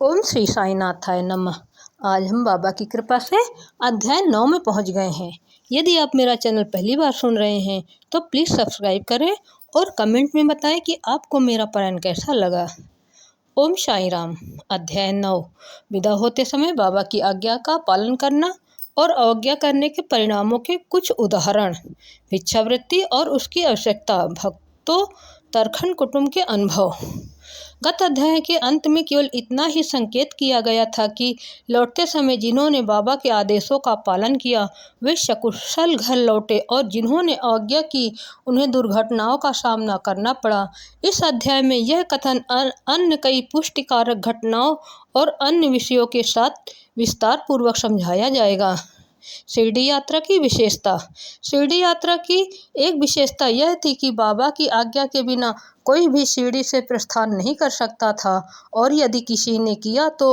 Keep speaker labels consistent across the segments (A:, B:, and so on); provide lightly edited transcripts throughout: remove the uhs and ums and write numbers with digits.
A: ओम श्री साईनाथाय नमः। आज हम बाबा की कृपा से अध्याय 9 में पहुंच गए हैं। यदि आप मेरा चैनल पहली बार सुन रहे हैं तो प्लीज़ सब्सक्राइब करें और कमेंट में बताएं कि आपको मेरा पारायण कैसा लगा। ओम साई राम। अध्याय 9। विदा होते समय बाबा की आज्ञा का पालन करना और अवज्ञा करने के परिणामों के कुछ उदाहरण। भिक्षावृत्ति और उसकी आवश्यकता। भक्तों तरखन कुटुंब के अनुभव। गत अध्याय के अंत में केवल इतना ही संकेत किया गया था कि लौटते समय जिन्होंने बाबा के आदेशों का पालन किया वे सकुशल घर लौटे और जिन्होंने अवज्ञा की उन्हें दुर्घटनाओं का सामना करना पड़ा। इस अध्याय में यह कथन अन्य कई पुष्टिकारक घटनाओं और अन्य विषयों के साथ विस्तार पूर्वक समझाया जाएगा। शिरडी यात्रा की विशेषता। शिरडी यात्रा की एक विशेषता यह थी कि बाबा की आज्ञा के बिना कोई भी शिरडी से प्रस्थान नहीं कर सकता था और यदि किसी ने किया तो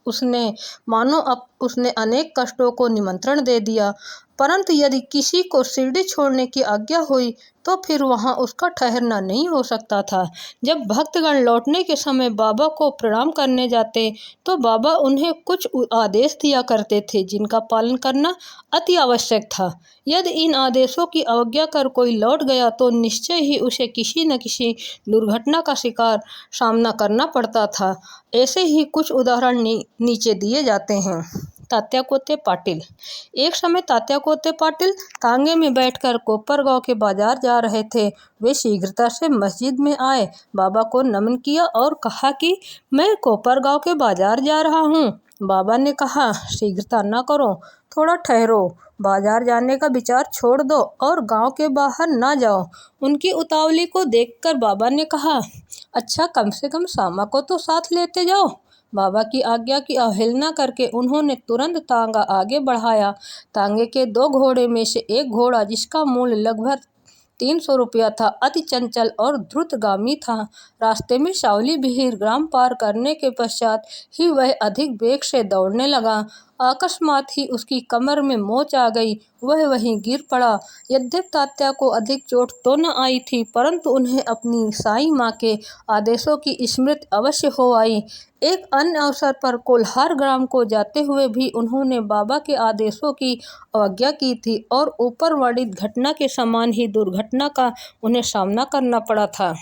A: उसने मानो अब उसने अनेक कष्टों को निमंत्रण दे दिया। परंतु यदि किसी को शिरडी छोड़ने की आज्ञा हुई तो फिर वहां उसका ठहरना नहीं हो सकता था। जब भक्तगण लौटने के समय बाबा को प्रणाम करने जाते तो बाबा उन्हें कुछ आदेश दिया करते थे जिनका पालन करना अति आवश्यक था। यदि इन आदेशों की अवज्ञा कर कोई लौट गया तो निश्चय ही उसे किसी न किसी दुर्घटना का सामना करना पड़ता था। ऐसे ही कुछ उदाहरण नीचे दिए जाते हैं। तात्या कोते पाटिल। एक समय तात्या कोते पाटिल तांगे में बैठकर कोपरगांव के बाजार जा रहे थे। वे शीघ्रता से मस्जिद में आए, बाबा को नमन किया और कहा कि मैं कोपरगांव के बाजार जा रहा हूँ। बाबा ने कहा, शीघ्रता न करो, थोड़ा ठहरो, बाजार जाने का विचार छोड़ दो और गांव के बाहर ना जाओ। उनकी उतावली को देखकर बाबा ने कहा, अच्छा कम से कम सामा को तो साथ लेते जाओ। बाबा की आज्ञा की अवहेलना करके उन्होंने तुरंत तांगा आगे बढ़ाया। तांगे के 2 घोड़े में से एक घोड़ा जिसका मूल्य लगभग 300 रुपया था अति चंचल और द्रुतगामी था। रास्ते में सावली बिहिर ग्राम पार करने के पश्चात ही वह अधिक वेग से दौड़ने लगा। अकस्मात ही उसकी कमर में मोच आ गई, वह वहीं गिर पड़ा। यद्यपि तात्या को अधिक चोट तो न आई थी परंतु उन्हें अपनी साईं माँ के आदेशों की स्मृति अवश्य हो आई। एक अन्य अवसर पर कोल्हार ग्राम को जाते हुए भी उन्होंने बाबा के आदेशों की अवज्ञा की थी और ऊपर वर्णित घटना के समान ही दुर्घटना का उन्हें सामना करना पड़ा था।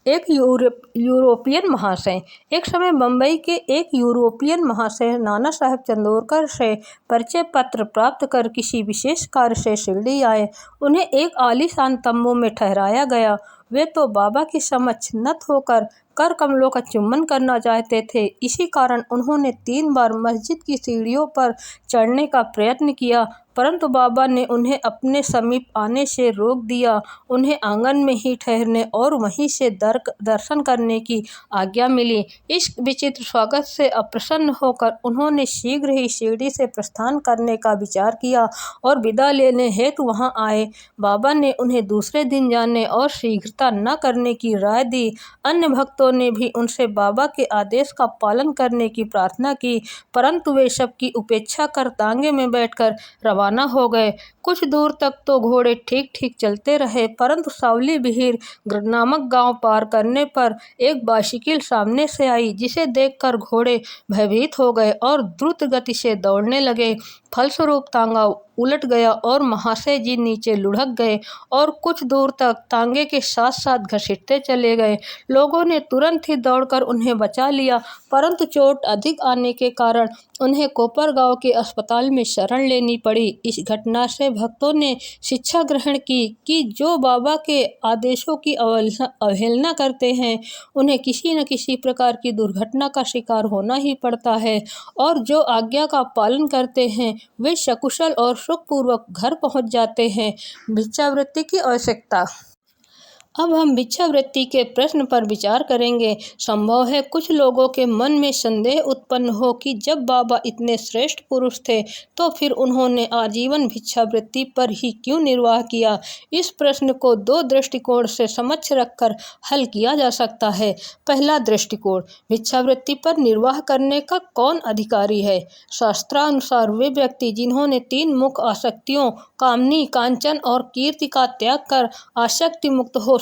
A: एक यूरोपियन महाशय। एक समय बम्बई के एक यूरोपियन महाशय नाना साहब चंदोरकर से परिचय पत्र प्राप्त कर किसी विशेष कार्य से शिरडी आए। उन्हें एक आलीशान तंबू में ठहराया गया। वे तो बाबा के समक्ष नत होकर कर कमलों का चुम्बन करना चाहते थे। इसी कारण उन्होंने 3 बार मस्जिद की सीढ़ियों पर चढ़ने का प्रयत्न किया परंतु बाबा ने उन्हें अपने समीप आने से रोक दिया। उन्हें आंगन में ही ठहरने और वहीं से दर्शन करने की आज्ञा मिली। इस विचित्र स्वागत से अप्रसन्न होकर उन्होंने शीघ्र ही शिरडी से प्रस्थान करने का विचार किया और विदा लेने हेतु वहां आए। बाबा ने उन्हें दूसरे दिन जाने और शीघ्रता न करने की राय दी। अन्य भक्तों ने भी उनसे बाबा के आदेश का पालन करने की प्रार्थना की परंतु वे सबकी उपेक्षा कर तांगे में बैठकर रवाना हो गए। कुछ दूर तक तो घोड़े ठीक ठीक चलते रहे परंतु सावली बिहिर नामक गांव पार करने पर एक बाइसिकल सामने से आई जिसे देखकर घोड़े भयभीत हो गए और द्रुत गति से दौड़ने लगे। फलस्वरूप तांगा उलट गया और महाशय जी नीचे लुढ़क गए और कुछ दूर तक तांगे के साथ साथ घसीटते चले गए। लोगों ने तुरंत ही दौड़कर उन्हें बचा लिया परंतु चोट अधिक आने के कारण उन्हें कोपरगांव के अस्पताल में शरण लेनी पड़ी। इस घटना से भक्तों ने शिक्षा ग्रहण की कि जो बाबा के आदेशों की अवहेलना करते हैं उन्हें किसी न किसी प्रकार की दुर्घटना का शिकार होना ही पड़ता है और जो आज्ञा का पालन करते हैं वे सकुशल और सुखपूर्वक घर पहुंच जाते हैं। भिक्षावृत्ति की आवश्यकता। अब हम भिक्षावृत्ति के प्रश्न पर विचार करेंगे। संभव है कुछ लोगों के मन में संदेह उत्पन्न हो कि जब बाबा इतने श्रेष्ठ पुरुष थे तो फिर उन्होंने आजीवन भिक्षावृत्ति पर ही क्यों निर्वाह किया। इस प्रश्न को 2 दृष्टिकोण से समक्ष रखकर हल किया जा सकता है। पहला दृष्टिकोण, भिक्षावृत्ति पर निर्वाह करने का कौन अधिकारी है। शास्त्रानुसार वे व्यक्ति जिन्होंने 3 मुख्य आसक्तियों कामनी, कांचन और कीर्ति का त्याग कर आसक्ति मुक्त हो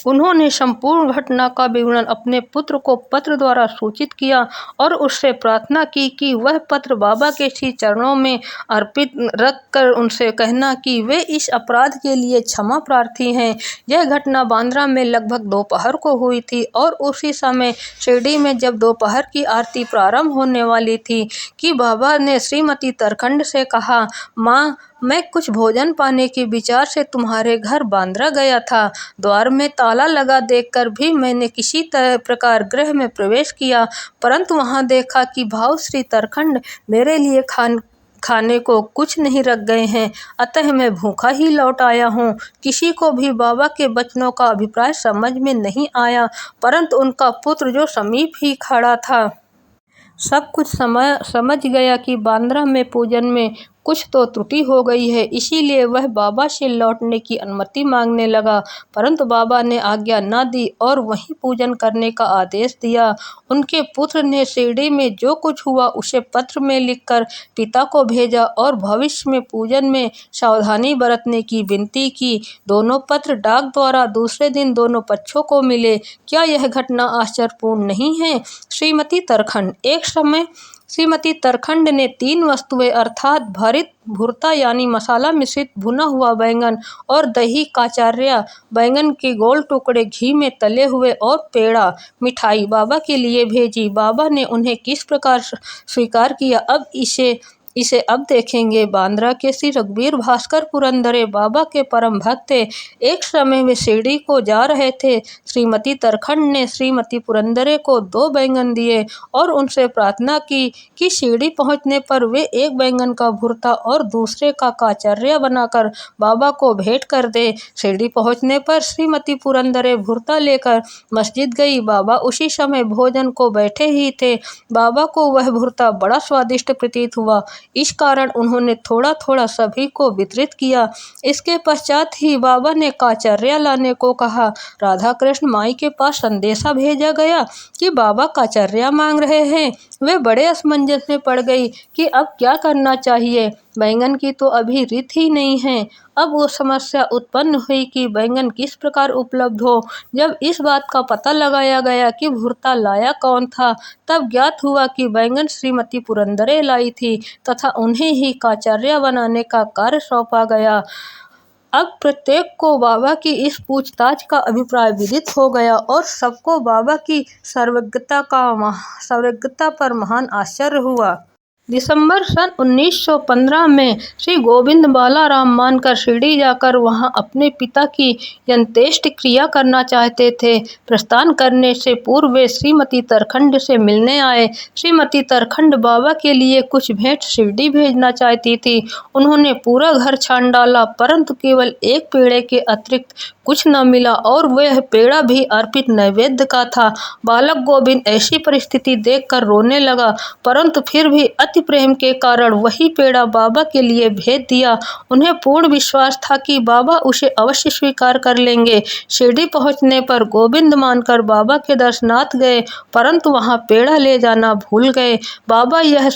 A: उन्होंने संपूर्ण घटना का विवरण अपने पुत्र को पत्र द्वारा सूचित किया और उससे प्रार्थना की कि वह पत्र बाबा के श्री चरणों में अर्पित रखकर उनसे कहना कि वे इस अपराध के लिए क्षमा प्रार्थी हैं। यह घटना बांद्रा में लगभग दोपहर को हुई थी और उसी समय शिरडी में जब दोपहर की आरती प्रारंभ होने वाली थी कि बाबा ने श्रीमती तरखंड से कहा, माँ, मैं कुछ भोजन पाने के विचार से तुम्हारे घर बांद्रा गया था। द्वार में ताला लगा देखकर भी मैंने किसी प्रकार गृह में प्रवेश किया, परंतु वहां देखा कि भाव श्री तरखंड मेरे लिए खाने को कुछ नहीं रख गए हैं, अतः मैं भूखा ही लौट आया हूँ। किसी को भी बाबा के वचनों का अभिप्राय समझ में नहीं आया, परंतु उनका पुत्र जो समीप ही खड़ा था सब कुछ समझ गया कि बांद्रा में पूजन में कुछ तो त्रुटि हो गई है, इसीलिए वह बाबा से लौटने की अनुमति मांगने लगा, परंतु बाबा ने आज्ञा न दी और वहीं पूजन करने का आदेश दिया। उनके पुत्र ने शिरडी में जो कुछ हुआ उसे पत्र में लिखकर पिता को भेजा और भविष्य में पूजन में सावधानी बरतने की विनती की। दोनों पत्र डाक द्वारा दूसरे दिन दोनों पक्षों को मिले। क्या यह घटना आश्चर्यपूर्ण नहीं है? श्रीमती तरखंड। एक समय श्रीमती तरखंड ने 3 वस्तुएं अर्थात भरित भुर्ता यानी मसाला मिश्रित भुना हुआ बैंगन और दही काचर्या, बैंगन के गोल टुकड़े घी में तले हुए और पेड़ा मिठाई बाबा के लिए भेजी। बाबा ने उन्हें किस प्रकार स्वीकार किया इसे अब देखेंगे। बांद्रा के श्री रघुवीर भास्कर पुरंदरे बाबा के परम भक्त थे। एक समय वे शिरडी को जा रहे थे। श्रीमती तरखंड ने श्रीमती पुरंदरे को 2 बैंगन दिए और उनसे प्रार्थना की कि शिरडी पहुंचने पर वे एक बैंगन का भुर्ता और दूसरे का काचर्या बनाकर बाबा को भेंट कर दे। शिरडी पहुंचने पर श्रीमती पुरंदरे भुर्ता लेकर मस्जिद गई। बाबा उसी समय भोजन को बैठे ही थे। बाबा को वह भुर्ता बड़ा स्वादिष्ट प्रतीत हुआ, इस कारण उन्होंने थोड़ा थोड़ा सभी को वितरित किया। इसके पश्चात ही बाबा ने काचर्या लाने को कहा। राधा कृष्ण माई के पास संदेशा भेजा गया कि बाबा काचर्या मांग रहे हैं। वे बड़े असमंजस में पड़ गई कि अब क्या करना चाहिए। बैंगन की तो अभी रीत ही नहीं है। अब वो समस्या उत्पन्न हुई कि बैंगन किस प्रकार उपलब्ध हो। जब इस बात का पता लगाया गया कि भुर्ता लाया कौन था, तब ज्ञात हुआ कि बैंगन श्रीमती पुरंदरे लाई थी तथा उन्हें ही काचर्या बनाने का कार्य सौंपा गया। अब प्रत्येक को बाबा की इस पूछताछ का अभिप्राय विदित हो गया और सबको बाबा की सर्वज्ञता पर महान आश्चर्य हुआ। दिसंबर सन 1915 में श्री गोविंद बालाराम मानकर शिरडी जाकर वहां अपने पिता की अंत्येष्टि क्रिया करना चाहते थे। प्रस्थान करने से पूर्व वे श्रीमती तरखंड से मिलने आए। श्रीमती तरखंड बाबा के लिए कुछ भेंट शिरडी भेजना चाहती थी। उन्होंने पूरा घर छान डाला, परंतु केवल एक पेड़े के अतिरिक्त कुछ न मिला और वह पेड़ा भी अर्पित नैवेद्य का था। बालक गोविंद ऐसी परिस्थिति देखकर रोने लगा, परंतु फिर भी अति प्रेम के कारण वही पेड़ा बाबा के लिए भेज दिया। उन्हें पूर्ण विश्वास था कि बाबा उसे अवश्य स्वीकार कर लेंगे। शिरडी पहुंचने पर गोविंद मानकर बाबा के दर्शनार्थ गए, परंतु वहां पेड़ा ले जाना भूल गए। बाबा यह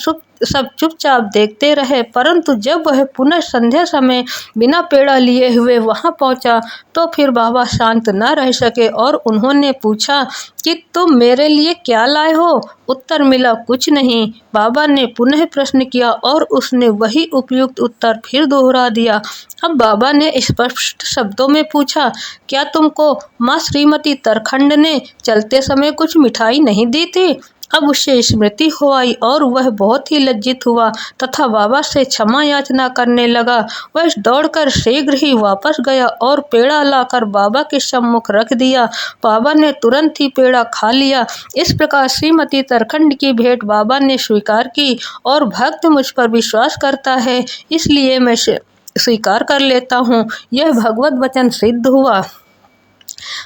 A: सब चुपचाप देखते रहे, परंतु जब वह पुनः संध्या समय बिना पेड़ा लिए हुए वहां पहुंचा तो फिर बाबा शांत न रह सके और उन्होंने पूछा कि तुम मेरे लिए क्या लाए हो? उत्तर मिला, कुछ नहीं। बाबा ने पुनः प्रश्न किया और उसने वही उपयुक्त उत्तर फिर दोहरा दिया। अब बाबा ने स्पष्ट शब्दों में पूछा, क्या तुमको माँ श्रीमती तरखंड ने चलते समय कुछ मिठाई नहीं दी थी? अब उसे स्मृति हो आई और वह बहुत ही लज्जित हुआ तथा बाबा से क्षमा याचना करने लगा। वह दौड़कर शीघ्र ही वापस गया और पेड़ा लाकर बाबा के सम्मुख रख दिया। बाबा ने तुरंत ही पेड़ा खा लिया। इस प्रकार श्रीमती तरखंड की भेंट बाबा ने स्वीकार की और भक्त मुझ पर विश्वास करता है, इसलिए मैं स्वीकार कर लेता हूँ। यह भगवत वचन सिद्ध हुआ।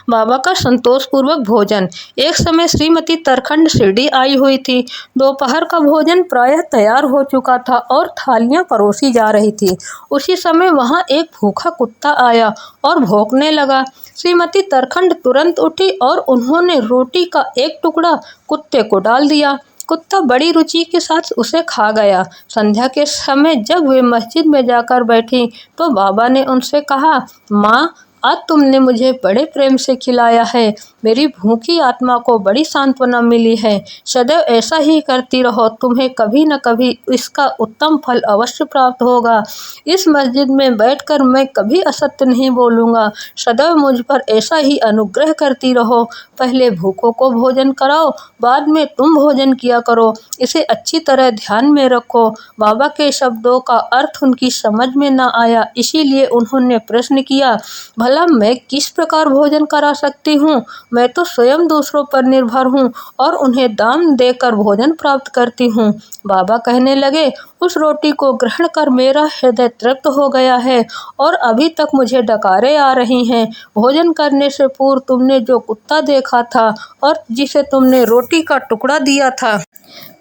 A: बाबा का संतोषपूर्वक भोजन। एक समय श्रीमती तरखंड शिरडी आई हुई थी। दोपहर का भोजन प्रायः तैयार हो चुका था और थालियां परोसी जा रही थी। उसी समय वहां एक भूखा कुत्ता आया और भौंकने लगा। श्रीमती तरखंड तुरंत उठी और उन्होंने रोटी का एक टुकड़ा कुत्ते को डाल दिया। कुत्ता बड़ी रुचि के साथ उसे खा गया। संध्या के समय जब वे मस्जिद में जाकर बैठी तो बाबा ने उनसे कहा, माँ, आज तुमने मुझे बड़े प्रेम से खिलाया है। मेरी भूखी आत्मा को बड़ी सांत्वना मिली है। सदैव ऐसा ही करती रहो, तुम्हें कभी न कभी इसका उत्तम फल अवश्य प्राप्त होगा। इस मस्जिद में बैठकर मैं कभी असत्य नहीं बोलूँगा। सदैव मुझ पर ऐसा ही अनुग्रह करती रहो। पहले भूखों को भोजन कराओ, बाद में तुम भोजन किया करो। इसे अच्छी तरह ध्यान में रखो। बाबा के शब्दों का अर्थ उनकी समझ में न आया, इसीलिए उन्होंने प्रश्न किया, भला मैं किस प्रकार भोजन करा सकती हूँ? मैं तो स्वयं दूसरों पर निर्भर हूँ और उन्हें दान देकर भोजन प्राप्त करती हूँ। बाबा कहने लगे, उस रोटी को ग्रहण कर मेरा हृदय तृप्त हो गया है और अभी तक मुझे डकारें आ रही हैं। भोजन करने से पूर्व तुमने जो कुत्ता देखा था और जिसे तुमने रोटी का टुकड़ा दिया था,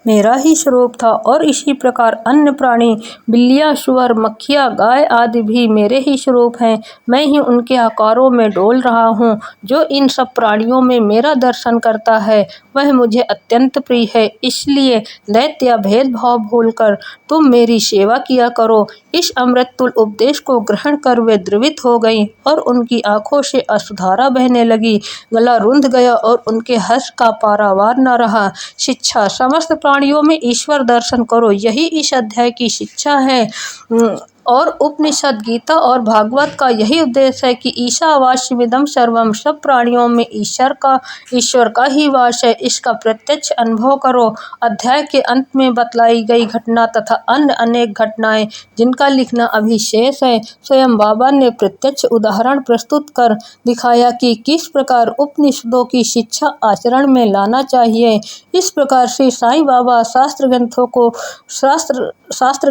A: मेरा ही स्वरूप था और इसी प्रकार अन्य प्राणी, बिल्लियाँ, सुअर, मक्खियाँ, गाय आदि भी मेरे ही स्वरूप हैं। मैं ही उनके आकारों में डोल रहा हूँ। जो इन सब प्राणियों में मेरा दर्शन करता है वह मुझे अत्यंत प्रिय है। इसलिए दैत्य या भेदभाव भूलकर तुम मेरी सेवा किया करो। इस अमृततुल्य उपदेश को ग्रहण कर वे द्रवित हो गईं और उनकी आंखों से अश्रुधारा बहने लगी। गला रुंध गया और उनके हर्ष का पारावार न रहा। शिक्षा, समस्त प्राणियों में ईश्वर दर्शन करो, यही इस अध्याय की शिक्षा है। और उपनिषद, गीता और भागवत का यही उपदेश है कि ईशावास्यमिदं सर्वम, सब प्राणियों में ईश्वर का ही वास है। इसका प्रत्यक्ष अनुभव करो। अध्याय के अंत में बतलाई गई घटना तथा अन्य अनेक घटनाएं जिनका लिखना अभी शेष है, स्वयं बाबा ने प्रत्यक्ष उदाहरण प्रस्तुत कर दिखाया कि किस प्रकार उपनिषदों की शिक्षा आचरण में लाना चाहिए। इस प्रकार से साईं बाबा शास्त्र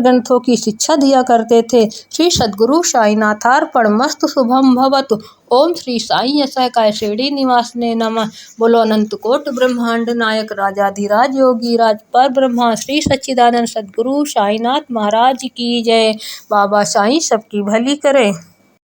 A: ग्रंथों की शिक्षा दिया करते थे। श्री सद्गुरु साईनाथार्पणमस्तु। शुभम भवतु। ओम श्री साई असकाय शिरडी निवासने नमः। बोलो अनंत कोट ब्रह्मांड नायक राजाधिराज योगी राज पर ब्रह्मा श्री सच्चिदानंद सद्गुरु साईनाथ महाराज की जय। बाबा साईं सबकी भली करे।